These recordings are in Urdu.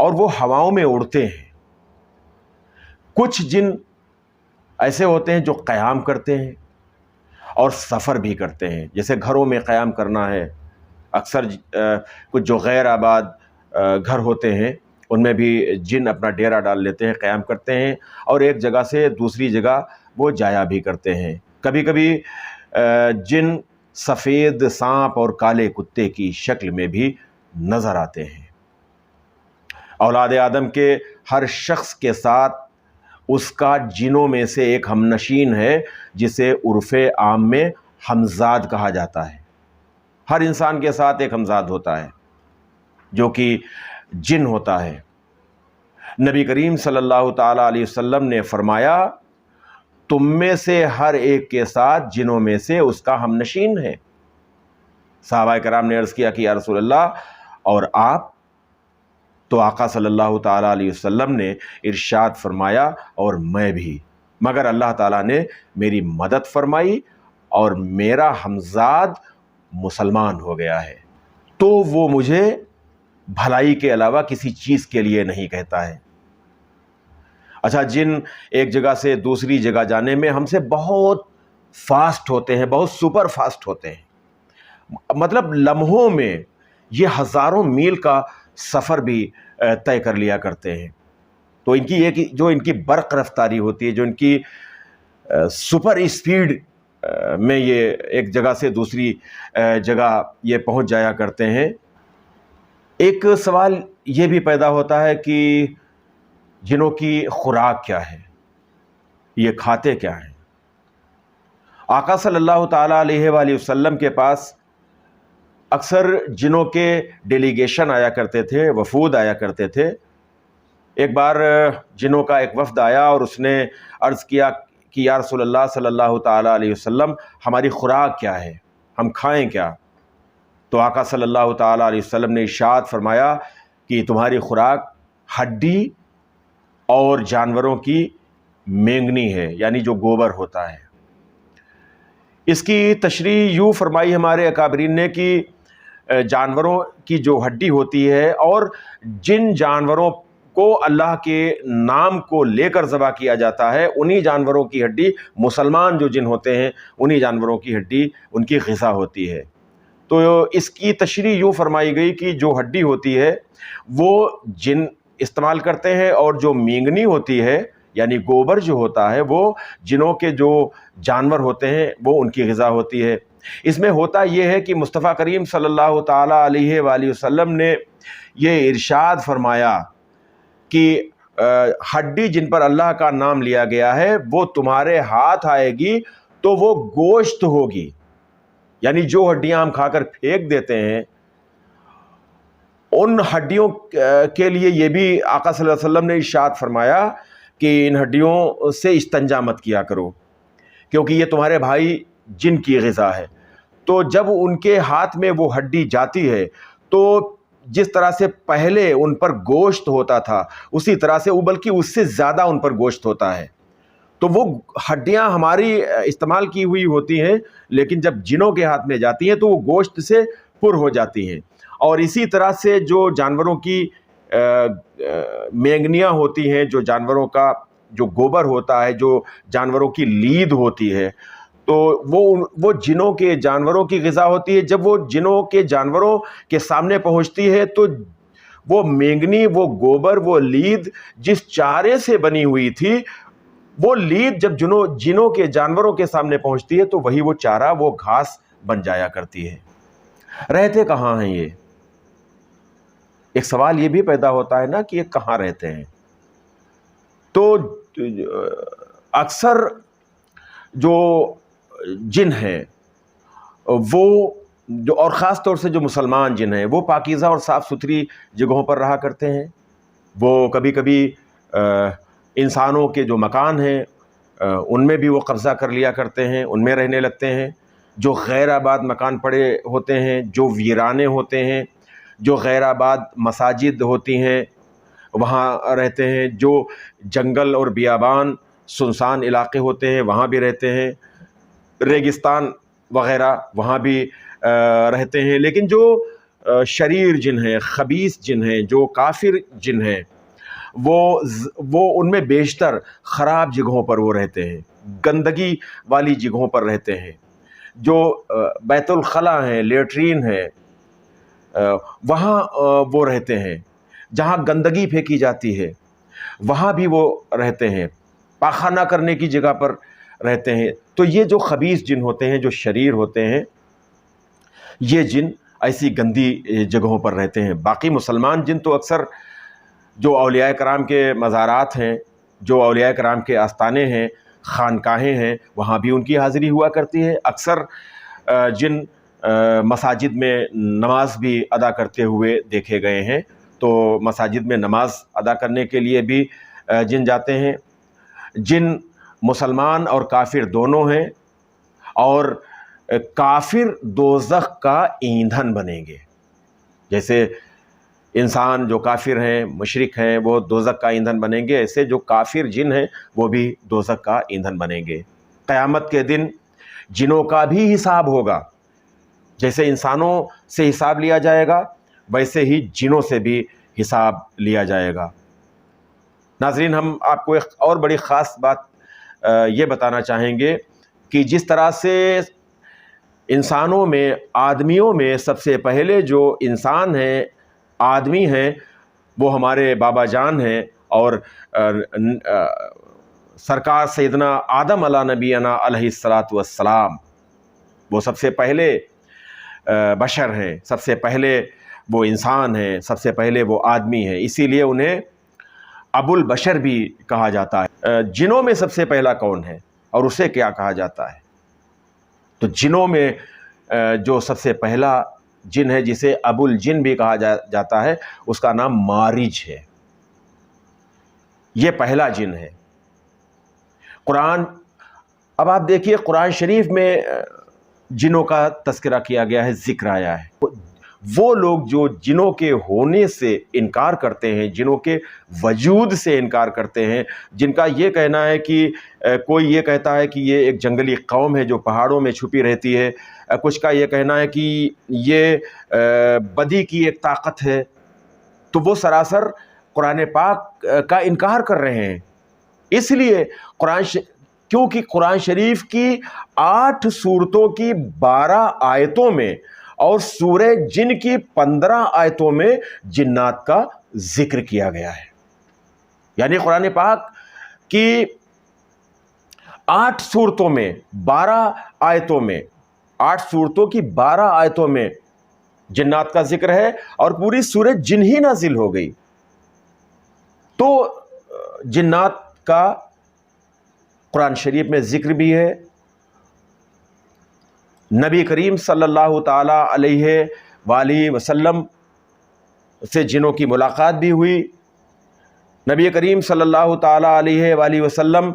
اور وہ ہواؤں میں اڑتے ہیں۔ کچھ جن ایسے ہوتے ہیں جو قیام کرتے ہیں اور سفر بھی کرتے ہیں، جیسے گھروں میں قیام کرنا ہے۔ اکثر کچھ جو غیر آباد گھر ہوتے ہیں ان میں بھی جن اپنا ڈیرا ڈال لیتے ہیں، قیام کرتے ہیں اور ایک جگہ سے دوسری جگہ وہ جایا بھی کرتے ہیں۔ کبھی کبھی جن سفید سانپ اور کالے کتے کی شکل میں بھی نظر آتے ہیں۔ اولاد آدم کے ہر شخص کے ساتھ اس کا جنوں میں سے ایک ہم نشین ہے جسے عرف عام میں ہمزاد کہا جاتا ہے۔ ہر انسان کے ساتھ ایک ہمزاد ہوتا ہے جو کہ جن ہوتا ہے۔ نبی کریم صلی اللہ تعالیٰ علیہ وسلم نے فرمایا تم میں سے ہر ایک کے ساتھ جنوں میں سے اس کا ہم نشین ہے۔ صحابہ کرام نے عرض کیا کہ یا رسول اللہ اور آپ؟ تو آقا صلی اللہ تعالیٰ علیہ وسلم نے ارشاد فرمایا اور میں بھی، مگر اللہ تعالیٰ نے میری مدد فرمائی اور میرا ہمزاد مسلمان ہو گیا ہے، تو وہ مجھے بھلائی کے علاوہ کسی چیز کے لیے نہیں کہتا ہے۔ اچھا، جن ایک جگہ سے دوسری جگہ جانے میں ہم سے بہت فاسٹ ہوتے ہیں، بہت سپر فاسٹ ہوتے ہیں، مطلب لمحوں میں یہ ہزاروں میل کا سفر بھی طے کر لیا کرتے ہیں۔ تو ان کی جو ان کی برق رفتاری ہوتی ہے، جو ان کی سپر اسپیڈ میں یہ ایک جگہ سے دوسری جگہ یہ پہنچ جایا کرتے ہیں۔ ایک سوال یہ بھی پیدا ہوتا ہے کہ جنوں کی خوراک کیا ہے، یہ کھاتے کیا ہیں؟ آقا صلی اللہ تعالیٰ علیہ وآلہ وسلم کے پاس اکثر جنوں کے ڈیلیگیشن آیا کرتے تھے، وفود آیا کرتے تھے۔ ایک بار جنوں کا ایک وفد آیا اور اس نے عرض کیا کہ یا رسول اللہ صلی اللہ تعالیٰ علیہ وسلم ہماری خوراک کیا ہے، ہم کھائیں کیا؟ تو آقا صلی اللہ تعالیٰ علیہ وسلم نے ارشاد فرمایا کہ تمہاری خوراک ہڈی اور جانوروں کی مینگنی ہے، یعنی جو گوبر ہوتا ہے۔ اس کی تشریح یوں فرمائی ہمارے اکابرین نے کہ جانوروں کی جو ہڈی ہوتی ہے اور جن جانوروں کو اللہ کے نام کو لے کر ذبح کیا جاتا ہے، انہی جانوروں کی ہڈی، مسلمان جو جن ہوتے ہیں انہی جانوروں کی ہڈی ان کی غذا ہوتی ہے۔ تو اس کی تشریح یوں فرمائی گئی کہ جو ہڈی ہوتی ہے وہ جن استعمال کرتے ہیں اور جو مینگنی ہوتی ہے یعنی گوبر جو ہوتا ہے وہ جنوں کے جو جانور ہوتے ہیں وہ ان کی غذا ہوتی ہے۔ اس میں ہوتا یہ ہے کہ مصطفیٰ کریم صلی اللہ تعالیٰ علیہ وآلہ وسلم نے یہ ارشاد فرمایا کہ ہڈی جن پر اللہ کا نام لیا گیا ہے وہ تمہارے ہاتھ آئے گی تو وہ گوشت ہوگی، یعنی جو ہڈیاں ہم کھا کر پھینک دیتے ہیں ان ہڈیوں کے لیے یہ بھی آقا صلی اللہ علیہ وسلم نے ارشاد فرمایا کہ ان ہڈیوں سے استنجا مت کیا کرو کیونکہ یہ تمہارے بھائی جن کی غذا ہے۔ تو جب ان کے ہاتھ میں وہ ہڈی جاتی ہے تو جس طرح سے پہلے ان پر گوشت ہوتا تھا اسی طرح سے بلکہ اس سے زیادہ ان پر گوشت ہوتا ہے۔ تو وہ ہڈیاں ہماری استعمال کی ہوئی ہوتی ہیں لیکن جب جنوں کے ہاتھ میں جاتی ہیں تو وہ گوشت سے پر ہو جاتی ہیں۔ اور اسی طرح سے جو جانوروں کی مینگنیاں ہوتی ہیں، جو جانوروں کا جو گوبر ہوتا ہے، جو جانوروں کی لید ہوتی ہے، تو وہ جنوں کے جانوروں کی غذا ہوتی ہے۔ جب وہ جنوں کے جانوروں کے سامنے پہنچتی ہے تو وہ مینگنی، وہ گوبر، وہ لید جس چارے سے بنی ہوئی تھی، وہ لید جب جنوں کے جانوروں کے سامنے پہنچتی ہے تو وہی وہ چارہ، وہ گھاس بن جایا کرتی ہے۔ رہتے کہاں ہیں یہ؟ ایک سوال یہ بھی پیدا ہوتا ہے نا کہ یہ کہاں رہتے ہیں؟ تو اکثر جو جن ہیں وہ اور خاص طور سے جو مسلمان جن ہیں وہ پاکیزہ اور صاف ستھری جگہوں پر رہا کرتے ہیں۔ وہ کبھی کبھی انسانوں کے جو مکان ہیں ان میں بھی وہ قبضہ کر لیا کرتے ہیں، ان میں رہنے لگتے ہیں۔ جو غیر آباد مکان پڑے ہوتے ہیں، جو ویرانے ہوتے ہیں، جو غیر آباد مساجد ہوتی ہیں وہاں رہتے ہیں، جو جنگل اور بیابان سنسان علاقے ہوتے ہیں وہاں بھی رہتے ہیں، ریگستان وغیرہ وہاں بھی رہتے ہیں۔ لیکن جو شریر جن ہیں، خبیث جن ہیں، جو کافر جن ہیں، وہ ان میں بیشتر خراب جگہوں پر وہ رہتے ہیں، گندگی والی جگہوں پر رہتے ہیں، جو بیت الخلا ہیں، لیٹرین ہیں، وہاں وہ رہتے ہیں، جہاں گندگی پھینکی جاتی ہے وہاں بھی وہ رہتے ہیں، پاخانہ کرنے کی جگہ پر رہتے ہیں۔ تو یہ جو خبیث جن ہوتے ہیں، جو شریر ہوتے ہیں، یہ جن ایسی گندی جگہوں پر رہتے ہیں۔ باقی مسلمان جن تو اکثر جو اولیاء کرام کے مزارات ہیں، جو اولیاء کرام کے آستانے ہیں، خانقاہیں ہیں، وہاں بھی ان کی حاضری ہوا کرتی ہے۔ اکثر جن مساجد میں نماز بھی ادا کرتے ہوئے دیکھے گئے ہیں، تو مساجد میں نماز ادا کرنے کے لیے بھی جن جاتے ہیں۔ جن مسلمان اور کافر دونوں ہیں، اور کافر دوزخ کا ایندھن بنیں گے۔ جیسے انسان جو کافر ہیں، مشرک ہیں، وہ دوزخ کا ایندھن بنیں گے، ایسے جو کافر جن ہیں وہ بھی دوزخ کا ایندھن بنیں گے۔ قیامت کے دن جنوں کا بھی حساب ہوگا، جیسے انسانوں سے حساب لیا جائے گا ویسے ہی جنوں سے بھی حساب لیا جائے گا۔ ناظرین، ہم آپ کو ایک اور بڑی خاص بات یہ بتانا چاہیں گے کہ جس طرح سے انسانوں میں، آدمیوں میں سب سے پہلے جو انسان ہیں، آدمی ہیں، وہ ہمارے بابا جان ہیں، اور سرکار سیدنا آدم علیہ نبینا علیہ الصلاۃ والسلام، وہ سب سے پہلے بشر ہیں، سب سے پہلے وہ انسان ہیں، سب سے پہلے وہ آدمی ہیں، اسی لیے انہیں ابو البشر بھی کہا جاتا ہے۔ جنوں میں سب سے پہلا کون ہے اور اسے کیا کہا جاتا ہے؟ تو جنوں میں جو سب سے پہلا جن ہے، جسے ابو الجن بھی کہا جاتا ہے، اس کا نام مارج ہے۔ یہ پہلا جن ہے۔ قرآن، اب آپ دیکھیے قرآن شریف میں جنوں کا تذکرہ کیا گیا ہے، ذکر آیا ہے۔ وہ لوگ جو جنوں کے ہونے سے انکار کرتے ہیں، جنوں کے وجود سے انکار کرتے ہیں، جن کا یہ کہنا ہے کہ کوئی یہ کہتا ہے کہ یہ ایک جنگلی قوم ہے جو پہاڑوں میں چھپی رہتی ہے، کچھ کا یہ کہنا ہے کہ یہ بدی کی ایک طاقت ہے، تو وہ سراسر قرآن پاک کا انکار کر رہے ہیں۔ اس لیے کیونکہ قرآن شریف کی 8 سورتوں کی 12 آیتوں میں اور سورہ جن کی 15 آیتوں میں جنات کا ذکر کیا گیا ہے۔ یعنی قرآن پاک کی 8 سورتوں میں 12 آیتوں میں 8 سورتوں کی 12 آیتوں میں جنات کا ذکر ہے، اور پوری سورہ جن ہی نازل ہو گئی۔ تو جنات کا قرآن شریف میں ذکر بھی ہے۔ نبی کریم صلی اللہ تعالی علیہ وآلہ وسلم سے جنوں کی ملاقات بھی ہوئی۔ نبی کریم صلی اللہ تعالی علیہ وآلہ وسلم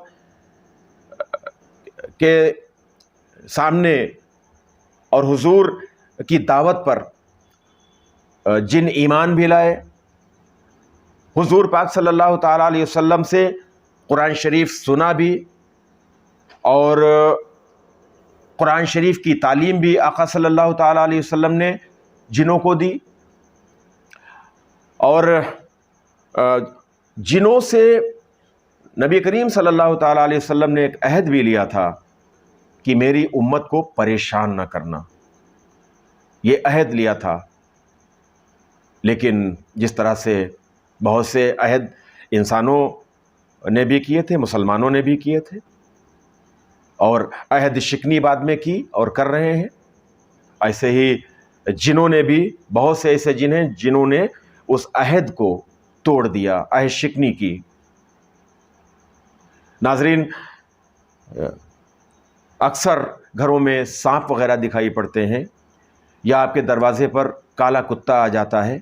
کے سامنے اور حضور کی دعوت پر جن ایمان بھی لائے۔ حضور پاک صلی اللہ تعالی علیہ وسلم سے قرآن شریف سنا بھی، اور قرآن شریف کی تعلیم بھی آقا صلی اللہ تعالی علیہ وسلم نے جنوں کو دی۔ اور جنوں سے نبی کریم صلی اللہ تعالی علیہ وسلم نے ایک عہد بھی لیا تھا کہ میری امت کو پریشان نہ کرنا، یہ عہد لیا تھا۔ لیکن جس طرح سے بہت سے عہد انسانوں نے بھی کیے تھے، مسلمانوں نے بھی کیے تھے، اور عہد شکنی بعد میں کی اور کر رہے ہیں، ایسے ہی جنوں نے بھی، بہت سے ایسے جن ہیں جنہوں نے اس عہد کو توڑ دیا، عہد شکنی کی۔ ناظرین، اکثر گھروں میں سانپ وغیرہ دکھائی پڑتے ہیں، یا آپ کے دروازے پر کالا کتا آ جاتا ہے،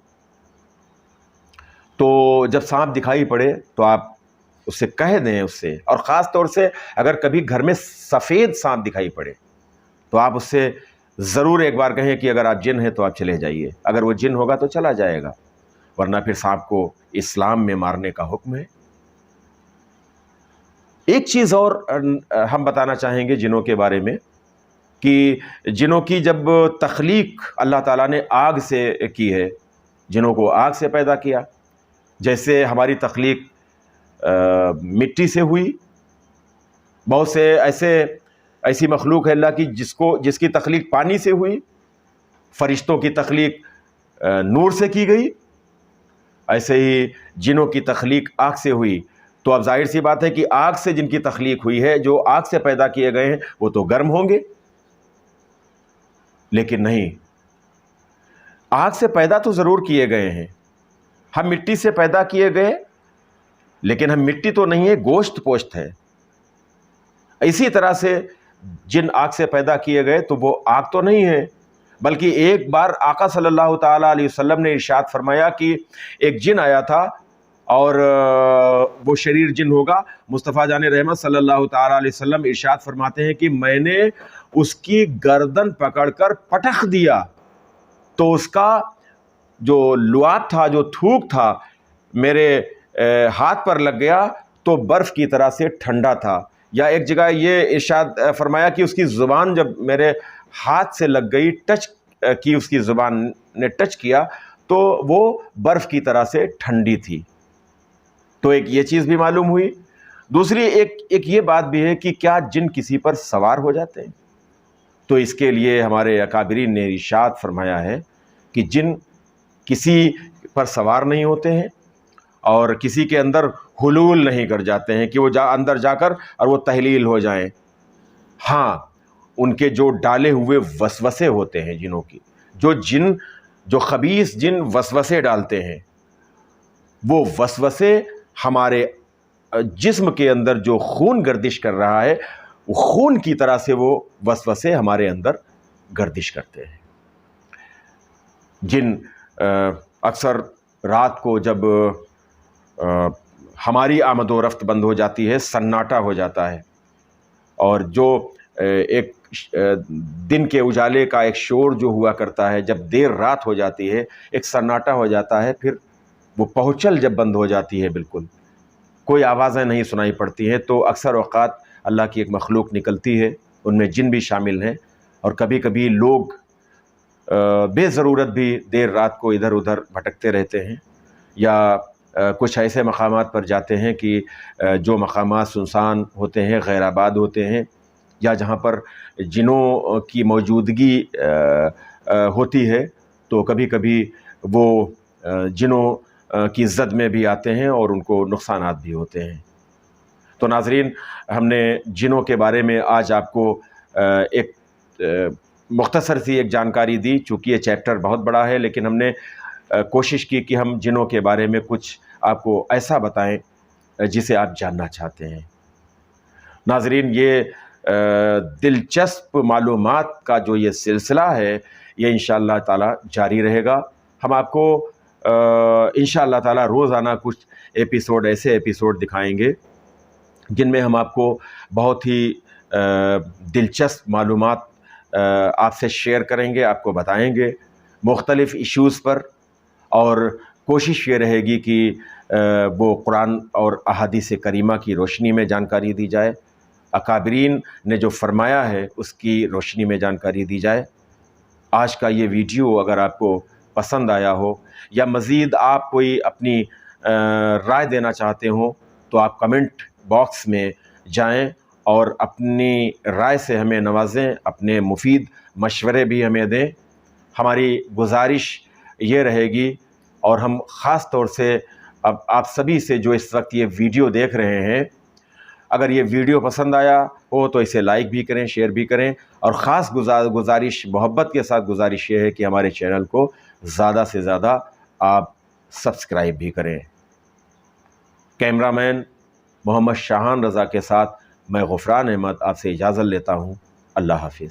تو جب سانپ دکھائی پڑے تو آپ اس سے کہہ دیں، اس سے، اور خاص طور سے اگر کبھی گھر میں سفید سانپ دکھائی پڑے تو آپ اس سے ضرور ایک بار کہیں کہ اگر آپ جن ہیں تو آپ چلے جائیے، اگر وہ جن ہوگا تو چلا جائے گا، ورنہ پھر سانپ کو اسلام میں مارنے کا حکم ہے۔ ایک چیز اور ہم بتانا چاہیں گے جنوں کے بارے میں، کہ جنوں کی جب تخلیق اللہ تعالیٰ نے آگ سے کی ہے، جنوں کو آگ سے پیدا کیا، جیسے ہماری تخلیق مٹی سے ہوئی، بہت سے ایسی مخلوق ہے اللہ کی جس کی تخلیق پانی سے ہوئی، فرشتوں کی تخلیق نور سے کی گئی، ایسے ہی جنوں کی تخلیق آگ سے ہوئی۔ تو اب ظاہر سی بات ہے کہ آگ سے جن کی تخلیق ہوئی ہے، جو آگ سے پیدا کیے گئے ہیں، وہ تو گرم ہوں گے، لیکن نہیں، آگ سے پیدا تو ضرور کیے گئے ہیں، ہم مٹی سے پیدا کیے گئے، لیکن ہم مٹی تو نہیں ہے، گوشت پوشت ہے۔ اسی طرح سے جن آگ سے پیدا کیے گئے تو وہ آگ تو نہیں ہے، بلکہ ایک بار آقا صلی اللہ تعالیٰ علیہ وسلم نے ارشاد فرمایا کہ ایک جن آیا تھا، اور وہ شریر جن ہوگا۔ مصطفیٰ جان رحمت صلی اللہ تعالیٰ علیہ وسلم ارشاد فرماتے ہیں کہ میں نے اس کی گردن پکڑ کر پٹخ دیا تو اس کا جو لعاب تھا، جو تھوک تھا، میرے ہاتھ پر لگ گیا تو برف کی طرح سے ٹھنڈا تھا۔ یا ایک جگہ یہ ارشاد فرمایا کہ اس کی زبان جب میرے ہاتھ سے لگ گئی، ٹچ کی، اس کی زبان نے ٹچ کیا تو وہ برف کی طرح سے ٹھنڈی تھی۔ تو ایک یہ چیز بھی معلوم ہوئی۔ دوسری ایک یہ بات بھی ہے کہ کیا جن کسی پر سوار ہو جاتے ہیں؟ تو اس کے لیے ہمارے اکابرین نے ارشاد فرمایا ہے کہ جن کسی پر سوار نہیں ہوتے ہیں اور کسی کے اندر حلول نہیں کر جاتے ہیں کہ وہ اندر جا کر اور وہ تحلیل ہو جائیں۔ ہاں، ان کے جو ڈالے ہوئے وسوسے ہوتے ہیں جنوں کی، جو خبیث جن وسوسے ڈالتے ہیں، وہ وسوسے ہمارے جسم کے اندر جو خون گردش کر رہا ہے، وہ خون کی طرح سے وہ وسوسے ہمارے اندر گردش کرتے ہیں۔ جن اکثر رات کو جب ہماری آمد و رفت بند ہو جاتی ہے، سناٹا ہو جاتا ہے، اور جو ایک دن کے اجالے کا ایک شور جو ہوا کرتا ہے، جب دیر رات ہو جاتی ہے، ایک سناٹا ہو جاتا ہے، پھر وہ پہنچل جب بند ہو جاتی ہے، بالکل کوئی آوازیں نہیں سنائی پڑتی ہیں، تو اکثر اوقات اللہ کی ایک مخلوق نکلتی ہے، ان میں جن بھی شامل ہیں، اور کبھی کبھی لوگ بے ضرورت بھی دیر رات کو ادھر ادھر بھٹکتے رہتے ہیں، یا کچھ ایسے مقامات پر جاتے ہیں کہ جو مقامات سنسان ہوتے ہیں، غیر آباد ہوتے ہیں، یا جہاں پر جنوں کی موجودگی ہوتی ہے، تو کبھی کبھی وہ جنوں کی زد میں بھی آتے ہیں اور ان کو نقصانات بھی ہوتے ہیں۔ تو ناظرین، ہم نے جنوں کے بارے میں آج آپ کو ایک مختصر سی ایک جانکاری دی، چونکہ یہ چیپٹر بہت بڑا ہے، لیکن ہم نے کوشش کی کہ ہم جنوں کے بارے میں کچھ آپ کو ایسا بتائیں جسے آپ جاننا چاہتے ہیں۔ ناظرین، یہ دلچسپ معلومات کا جو یہ سلسلہ ہے، یہ انشاءاللہ تعالی جاری رہے گا۔ ہم آپ کو انشاءاللہ تعالی روزانہ کچھ ایسے ایپیسوڈ دکھائیں گے جن میں ہم آپ کو بہت ہی دلچسپ معلومات آپ سے شیئر کریں گے، آپ کو بتائیں گے مختلف ایشوز پر، اور کوشش یہ رہے گی کہ وہ قرآن اور احادیث کریمہ کی روشنی میں جانکاری دی جائے، اکابرین نے جو فرمایا ہے اس کی روشنی میں جانکاری دی جائے۔ آج کا یہ ویڈیو اگر آپ کو پسند آیا ہو، یا مزید آپ کوئی اپنی رائے دینا چاہتے ہوں، تو آپ کمنٹ باکس میں جائیں اور اپنی رائے سے ہمیں نوازیں، اپنے مفید مشورے بھی ہمیں دیں۔ ہماری گزارش یہ رہے گی، اور ہم خاص طور سے اب آپ سبھی سے جو اس وقت یہ ویڈیو دیکھ رہے ہیں، اگر یہ ویڈیو پسند آیا ہو تو اسے لائک بھی کریں، شیئر بھی کریں، اور خاص گزارش، محبت کے ساتھ گزارش یہ ہے کہ ہمارے چینل کو زیادہ سے زیادہ آپ سبسکرائب بھی کریں۔ کیمرہ مین محمد شاہان رضا کے ساتھ میں غفران احمد آپ سے اجازت لیتا ہوں۔ اللہ حافظ۔